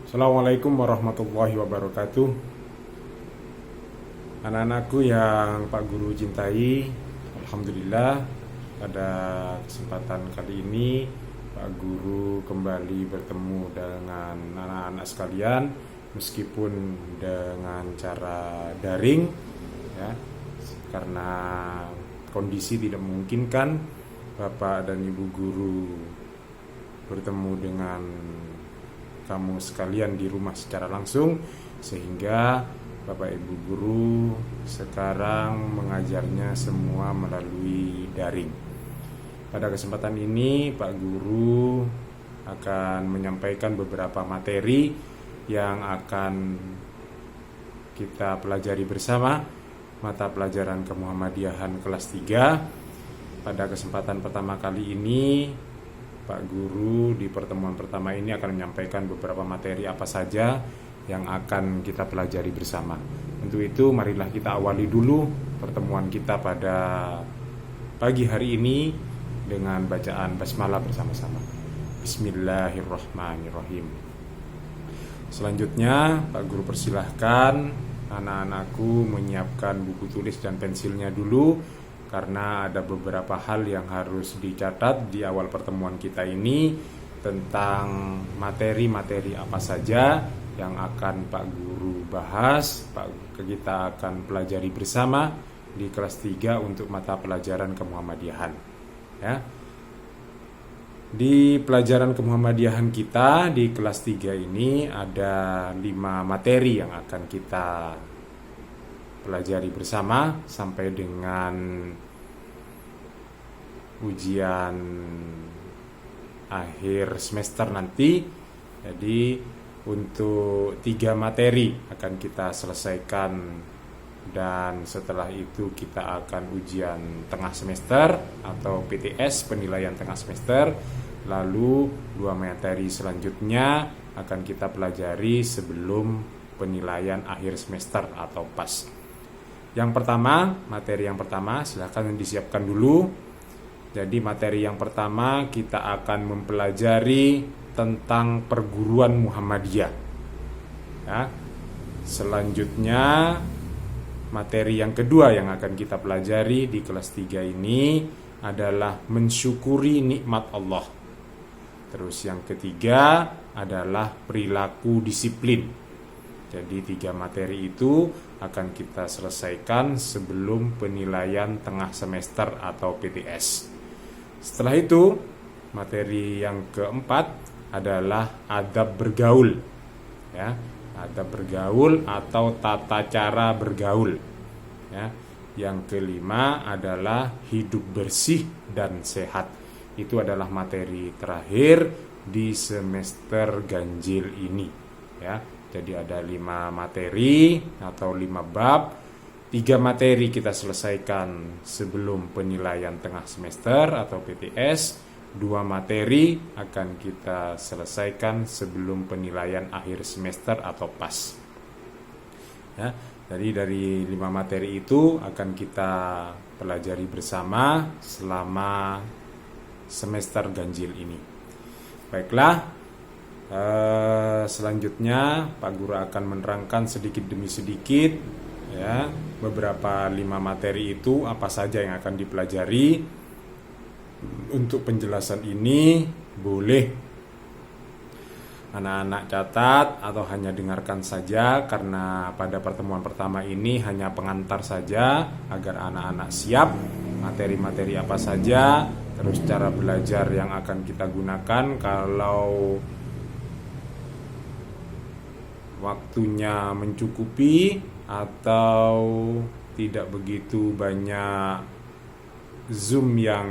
Assalamualaikum warahmatullahi wabarakatuh. Anak-anakku yang Pak Guru cintai, Alhamdulillah pada kesempatan kali ini Pak Guru kembali bertemu dengan anak-anak sekalian, meskipun dengan cara daring ya, karena kondisi tidak memungkinkan Bapak dan Ibu Guru bertemu dengan kamu sekalian di rumah secara langsung, sehingga Bapak Ibu Guru sekarang mengajarnya semua melalui daring. Pada kesempatan ini Pak Guru akan menyampaikan beberapa materi yang akan kita pelajari bersama, mata pelajaran Kemuhammadiyahan kelas 3. Pada kesempatan pertama kali ini Pak Guru di pertemuan pertama ini akan menyampaikan beberapa materi apa saja yang akan kita pelajari bersama. Untuk itu marilah kita awali dulu pertemuan kita pada pagi hari ini dengan bacaan basmalah bersama-sama. Bismillahirrahmanirrahim. Selanjutnya Pak Guru persilahkan anak-anakku menyiapkan buku tulis dan pensilnya dulu, karena ada beberapa hal yang harus dicatat di awal pertemuan kita ini tentang materi-materi apa saja yang akan Pak Guru bahas, kita akan pelajari bersama di kelas 3 untuk mata pelajaran Kemuhammadiyahan ya. Di pelajaran Kemuhammadiyahan kita di kelas 3 ini ada 5 materi yang akan kita pelajari bersama sampai dengan ujian akhir semester nanti. Jadi untuk 3 materi akan kita selesaikan, dan setelah itu kita akan ujian tengah semester atau PTS, penilaian tengah semester. Lalu 2 materi selanjutnya akan kita pelajari sebelum penilaian akhir semester atau PAS. Yang pertama, materi yang pertama silakan disiapkan dulu. Jadi materi yang pertama kita akan mempelajari tentang perguruan Muhammadiyah ya. Selanjutnya materi yang kedua yang akan kita pelajari di kelas 3 ini adalah mensyukuri nikmat Allah. Terus yang ketiga adalah perilaku disiplin. Jadi 3 materi itu akan kita selesaikan sebelum penilaian tengah semester atau PTS. Setelah itu, materi yang keempat adalah adab bergaul ya, adab bergaul atau tata cara bergaul ya. Yang kelima adalah hidup bersih dan sehat. Itu adalah materi terakhir di semester ganjil ini ya. Jadi ada 5 materi atau 5 bab. 3 materi kita selesaikan sebelum penilaian tengah semester atau PTS. 2 materi akan kita selesaikan sebelum penilaian akhir semester atau PAS ya. Jadi dari 5 materi itu akan kita pelajari bersama selama semester ganjil ini. Baiklah, selanjutnya Pak Guru akan menerangkan sedikit demi sedikit ya, beberapa 5 materi itu apa saja yang akan dipelajari. Untuk penjelasan ini boleh anak-anak catat atau hanya dengarkan saja, karena pada pertemuan pertama ini hanya pengantar saja agar anak-anak siap materi-materi apa saja, terus cara belajar yang akan kita gunakan. Kalau waktunya mencukupi atau tidak begitu banyak Zoom yang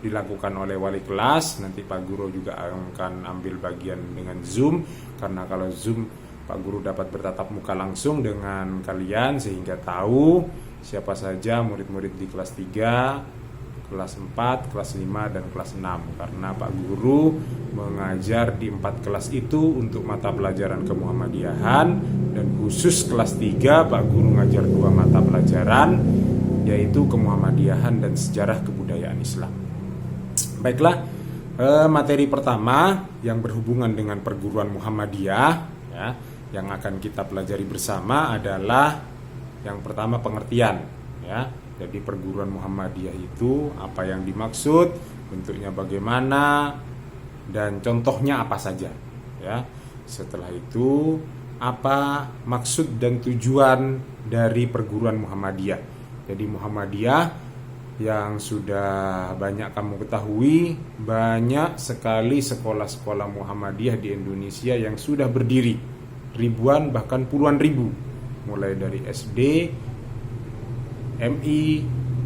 dilakukan oleh wali kelas, nanti Pak Guru juga akan ambil bagian dengan Zoom, karena kalau Zoom Pak Guru dapat bertatap muka langsung dengan kalian sehingga tahu siapa saja murid-murid di kelas 3, kelas 4, kelas 5, dan kelas 6. Karena Pak Guru mengajar di 4 kelas itu untuk mata pelajaran Kemuhammadiyahan, dan khusus kelas 3 Pak Guru ngajar 2 mata pelajaran, yaitu Kemuhammadiyahan dan sejarah kebudayaan Islam. Baiklah, Materi pertama yang berhubungan dengan perguruan Muhammadiyah, ya, yang akan kita pelajari bersama adalah yang pertama pengertian, ya. Jadi perguruan Muhammadiyah itu apa yang dimaksud, bentuknya bagaimana, dan contohnya apa saja, ya. Setelah itu apa maksud dan tujuan dari perguruan Muhammadiyah. Jadi Muhammadiyah yang sudah banyak kamu ketahui, banyak sekali sekolah-sekolah Muhammadiyah di Indonesia yang sudah berdiri, ribuan bahkan puluhan ribu, mulai dari SD, MI,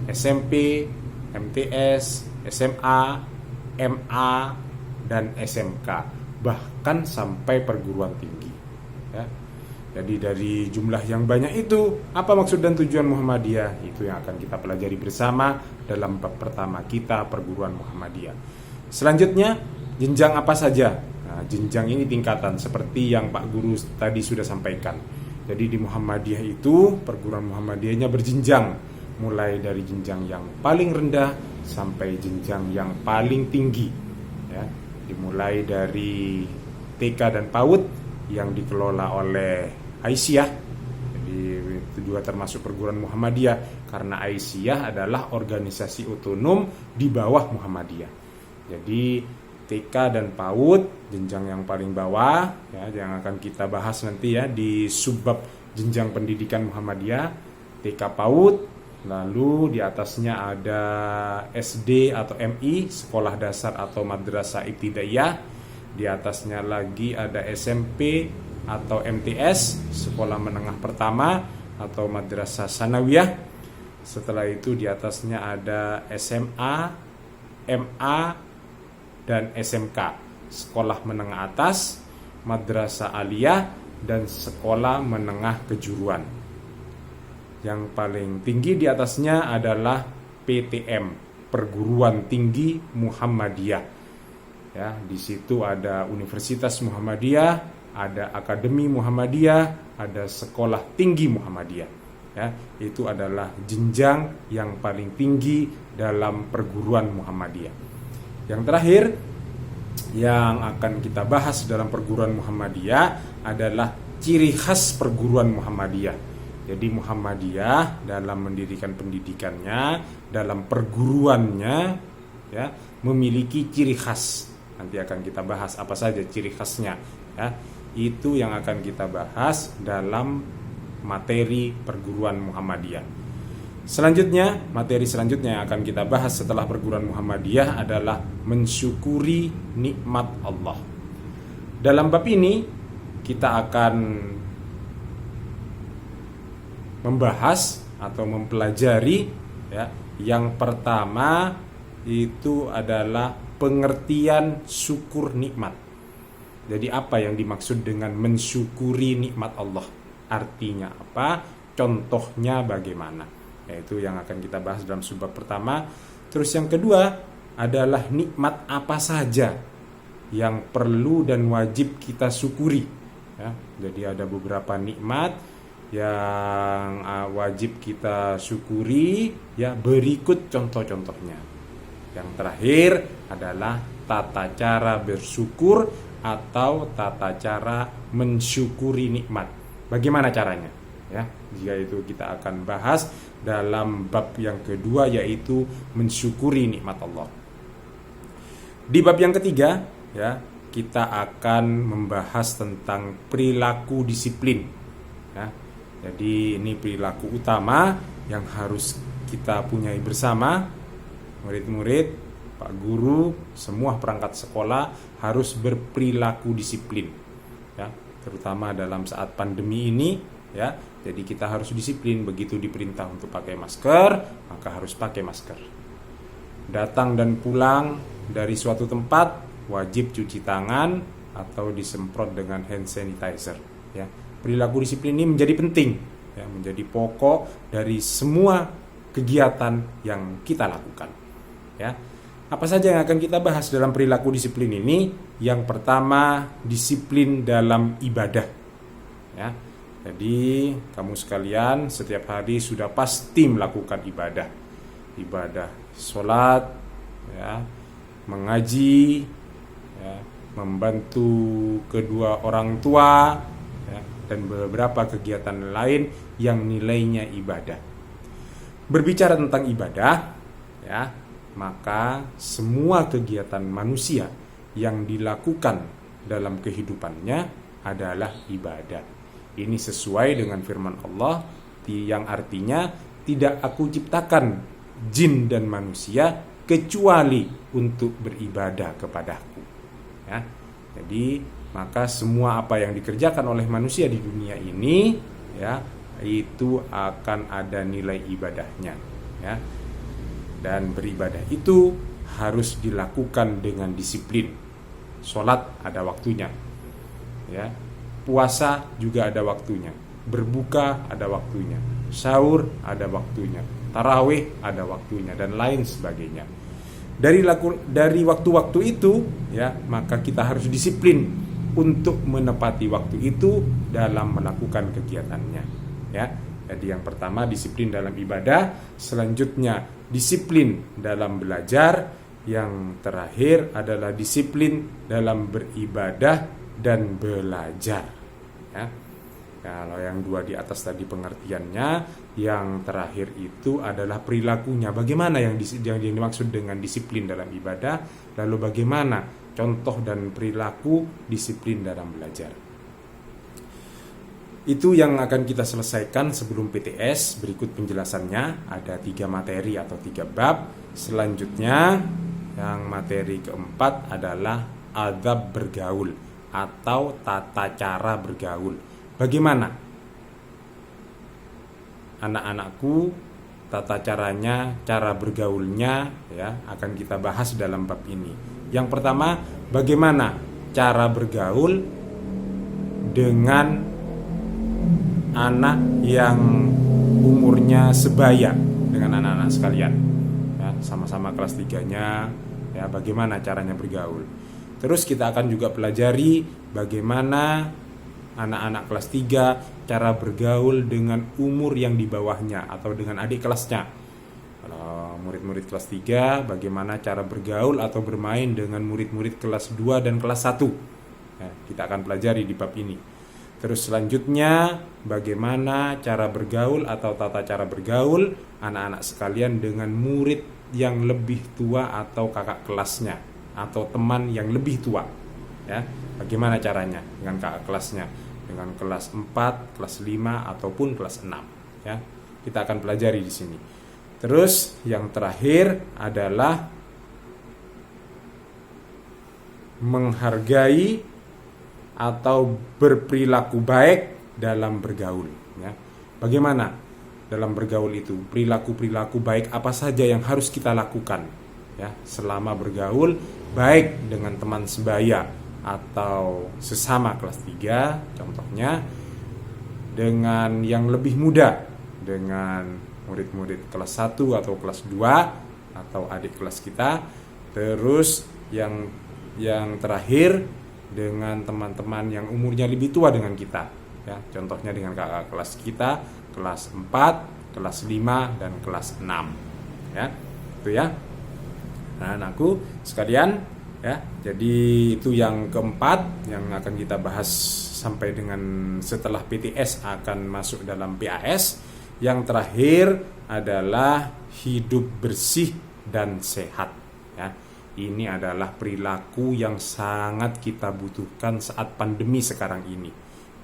SMP, MTS, SMA, MA, dan SMK, bahkan sampai perguruan tinggi, ya. Jadi dari jumlah yang banyak itu, apa maksud dan tujuan Muhammadiyah? Itu yang akan kita pelajari bersama dalam bab pertama kita, perguruan Muhammadiyah. Selanjutnya, jenjang apa saja? Nah, jenjang ini tingkatan seperti yang Pak Guru tadi sudah sampaikan. Jadi di Muhammadiyah itu, perguruan Muhammadiyahnya berjenjang, mulai dari jenjang yang paling rendah sampai jenjang yang paling tinggi, ya. Dimulai dari TK dan PAUD yang dikelola oleh Aisyah. Jadi itu juga termasuk perguruan Muhammadiyah, karena Aisyah adalah organisasi otonom di bawah Muhammadiyah. Jadi TK dan PAUD jenjang yang paling bawah, ya, yang akan kita bahas nanti, ya, di subbab jenjang pendidikan Muhammadiyah, TK PAUD. Lalu di atasnya ada SD atau MI, sekolah dasar atau madrasah ibtidaiyah. Di atasnya lagi ada SMP atau MTS, sekolah menengah pertama atau madrasah sanawiyah. Setelah itu di atasnya ada SMA, MA, dan SMK, sekolah menengah atas, madrasah aliyah, dan sekolah menengah kejuruan. Yang paling tinggi di atasnya adalah PTM, Perguruan Tinggi Muhammadiyah. Ya, di situ ada Universitas Muhammadiyah, ada Akademi Muhammadiyah, ada Sekolah Tinggi Muhammadiyah. Ya, itu adalah jenjang yang paling tinggi dalam perguruan Muhammadiyah. Yang terakhir yang akan kita bahas dalam perguruan Muhammadiyah adalah ciri khas perguruan Muhammadiyah. Jadi Muhammadiyah dalam mendirikan pendidikannya, dalam perguruannya, ya, memiliki ciri khas. Nanti akan kita bahas apa saja ciri khasnya, ya. Itu yang akan kita bahas dalam materi perguruan Muhammadiyah. Selanjutnya, materi selanjutnya yang akan kita bahas setelah perguruan Muhammadiyah adalah mensyukuri nikmat Allah. Dalam bab ini kita akan membahas atau mempelajari, ya, yang pertama itu adalah pengertian syukur nikmat. Jadi apa yang dimaksud dengan mensyukuri nikmat Allah? Artinya apa? Contohnya bagaimana? Yaitu yang akan kita bahas dalam subbab pertama. Terus yang kedua adalah nikmat apa saja yang perlu dan wajib kita syukuri, ya. Jadi ada beberapa nikmat yang wajib kita syukuri, ya, berikut contoh-contohnya. Yang terakhir adalah tata cara bersyukur atau tata cara mensyukuri nikmat. Bagaimana caranya? Ya, jika itu kita akan bahas dalam bab yang kedua, yaitu mensyukuri nikmat Allah. Di bab yang ketiga, ya, kita akan membahas tentang perilaku disiplin, ya. Jadi ini perilaku utama yang harus kita punyai bersama, murid-murid, Pak Guru, semua perangkat sekolah harus berperilaku disiplin, ya, terutama dalam saat pandemi ini, ya. Jadi kita harus disiplin, begitu diperintah untuk pakai masker, maka harus pakai masker. Datang dan pulang dari suatu tempat wajib cuci tangan atau disemprot dengan hand sanitizer, ya. Perilaku disiplin ini menjadi penting, ya, menjadi pokok dari semua kegiatan yang kita lakukan, ya. Apa saja yang akan kita bahas dalam perilaku disiplin ini? Yang pertama, disiplin dalam ibadah, ya. Jadi kamu sekalian setiap hari sudah pasti melakukan ibadah sholat, ya, mengaji, ya, membantu kedua orang tua, ya, dan beberapa kegiatan lain yang nilainya ibadah. Berbicara tentang ibadah, ya, maka semua kegiatan manusia yang dilakukan dalam kehidupannya adalah ibadah. Ini sesuai dengan firman Allah yang artinya, tidak aku ciptakan jin dan manusia kecuali untuk beribadah kepadaku. Ya. Jadi maka semua apa yang dikerjakan oleh manusia di dunia ini, ya, itu akan ada nilai ibadahnya, ya. Dan beribadah itu harus dilakukan dengan disiplin. Sholat ada waktunya, ya. Puasa juga ada waktunya. Berbuka ada waktunya. Sahur ada waktunya. Tarawih ada waktunya, dan lain sebagainya. Dari waktu-waktu itu, ya, maka kita harus disiplin untuk menepati waktu itu dalam melakukan kegiatannya, ya. Jadi yang pertama disiplin dalam ibadah, selanjutnya disiplin dalam belajar, yang terakhir adalah disiplin dalam beribadah dan belajar, ya. Kalau yang dua di atas tadi pengertiannya, yang terakhir itu adalah perilakunya. Bagaimana yang dimaksud dengan disiplin dalam ibadah, lalu bagaimana contoh dan perilaku disiplin dalam belajar. Itu yang akan kita selesaikan sebelum PTS. Berikut penjelasannya, ada 3 materi atau 3 bab. Selanjutnya, yang materi keempat adalah adab bergaul atau tata cara bergaul. Bagaimana anak-anakku tata caranya, cara bergaulnya, ya, akan kita bahas dalam bab ini. Yang pertama, bagaimana cara bergaul dengan anak yang umurnya sebaya dengan anak-anak sekalian, ya, sama-sama kelas 3-nya, ya, bagaimana caranya bergaul. Terus kita akan juga pelajari bagaimana anak-anak kelas 3 cara bergaul dengan umur yang di bawahnya atau dengan adik kelasnya. Kalau murid-murid kelas 3, bagaimana cara bergaul atau bermain dengan murid-murid kelas 2 dan kelas 1. Ya, kita akan pelajari di bab ini. Terus selanjutnya, bagaimana cara bergaul atau tata cara bergaul anak-anak sekalian dengan murid yang lebih tua atau kakak kelasnya atau teman yang lebih tua, ya. Bagaimana caranya dengan kakak kelasnya, dengan kelas 4, kelas 5 ataupun kelas 6, ya. Kita akan pelajari di sini. Terus yang terakhir adalah menghargai atau berperilaku baik dalam bergaul, ya. Bagaimana dalam bergaul itu? Perilaku-perilaku baik apa saja yang harus kita lakukan, ya, selama bergaul, baik dengan teman sebaya atau sesama kelas 3, contohnya dengan yang lebih muda, dengan murid-murid kelas 1 atau kelas 2 atau adik kelas kita. Terus yang terakhir dengan teman-teman yang umurnya lebih tua dengan kita, ya, contohnya dengan kakak kelas kita kelas 4, kelas 5 dan kelas 6, ya. Itu ya. Nah, anakku sekalian, ya, jadi itu yang keempat yang akan kita bahas sampai dengan setelah PTS akan masuk dalam PAS. Yang terakhir adalah hidup bersih dan sehat, ya. Ini adalah perilaku yang sangat kita butuhkan saat pandemi sekarang ini.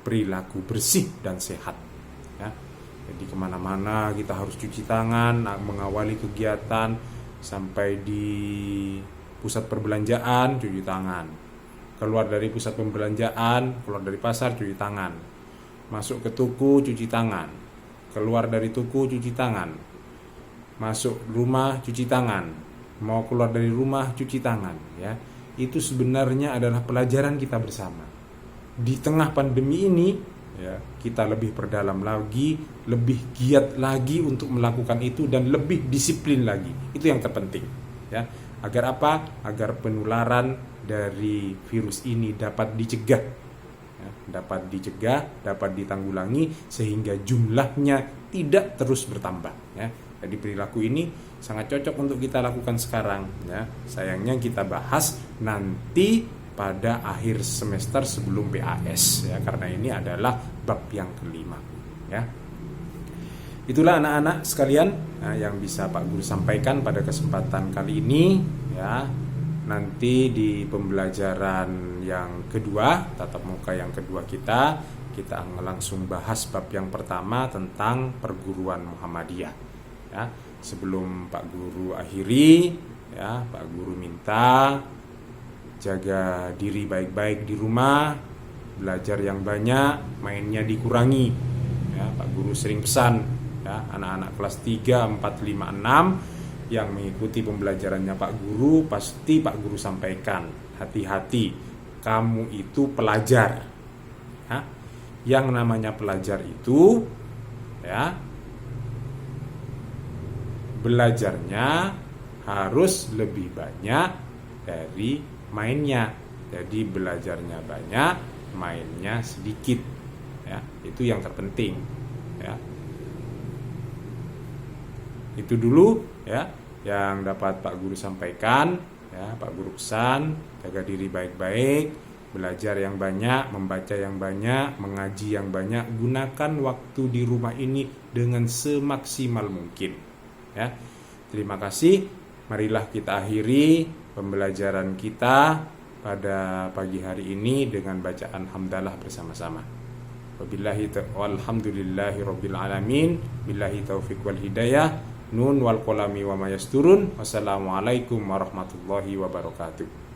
Perilaku bersih dan sehat, ya. Jadi kemana-mana kita harus cuci tangan, mengawali kegiatan sampai di pusat perbelanjaan cuci tangan, keluar dari pusat perbelanjaan, keluar dari pasar cuci tangan, masuk ke tuku cuci tangan, keluar dari tuku cuci tangan, masuk rumah cuci tangan, mau keluar dari rumah cuci tangan, ya. Itu sebenarnya adalah pelajaran kita bersama. Di tengah pandemi ini, ya, kita lebih perdalam lagi, lebih giat lagi untuk melakukan itu dan lebih disiplin lagi. Itu yang terpenting, ya. Agar apa? Agar penularan dari virus ini dapat dicegah, ya, dapat dicegah, dapat ditanggulangi sehingga jumlahnya tidak terus bertambah, ya. Jadi perilaku ini sangat cocok untuk kita lakukan sekarang ya. Sayangnya kita bahas nanti pada akhir semester sebelum PAS ya, karena ini adalah bab yang kelima ya. Itulah anak-anak sekalian yang bisa Pak Guru sampaikan pada kesempatan kali ini ya. Nanti di pembelajaran yang kedua, tatap muka yang kedua kita langsung bahas bab yang pertama tentang perguruan Muhammadiyah ya. Sebelum Pak Guru akhiri ya, Pak Guru minta jaga diri baik-baik di rumah, belajar yang banyak, mainnya dikurangi ya. Pak Guru sering pesan ya, anak-anak kelas 3, 4, 5, 6 yang mengikuti pembelajarannya Pak Guru, pasti Pak Guru sampaikan, hati-hati, kamu itu pelajar ya. Yang namanya pelajar itu ya, belajarnya harus lebih banyak dari mainnya. Jadi belajarnya banyak, mainnya sedikit ya. Itu yang terpenting ya. Itu dulu ya yang dapat Pak Guru sampaikan ya. Pak Guru pesan, jaga diri baik-baik, belajar yang banyak, membaca yang banyak, mengaji yang banyak, gunakan waktu di rumah ini dengan semaksimal mungkin ya. Terima kasih. Marilah kita akhiri pembelajaran kita pada pagi hari ini dengan bacaan hamdalah bersama-sama. Wabillahi walhamdulillahirabbil alamin. Billahi taufik wal hidayah. Nun wal qalami wa mayasturun. Wassalamualaikum warahmatullahi wabarakatuh.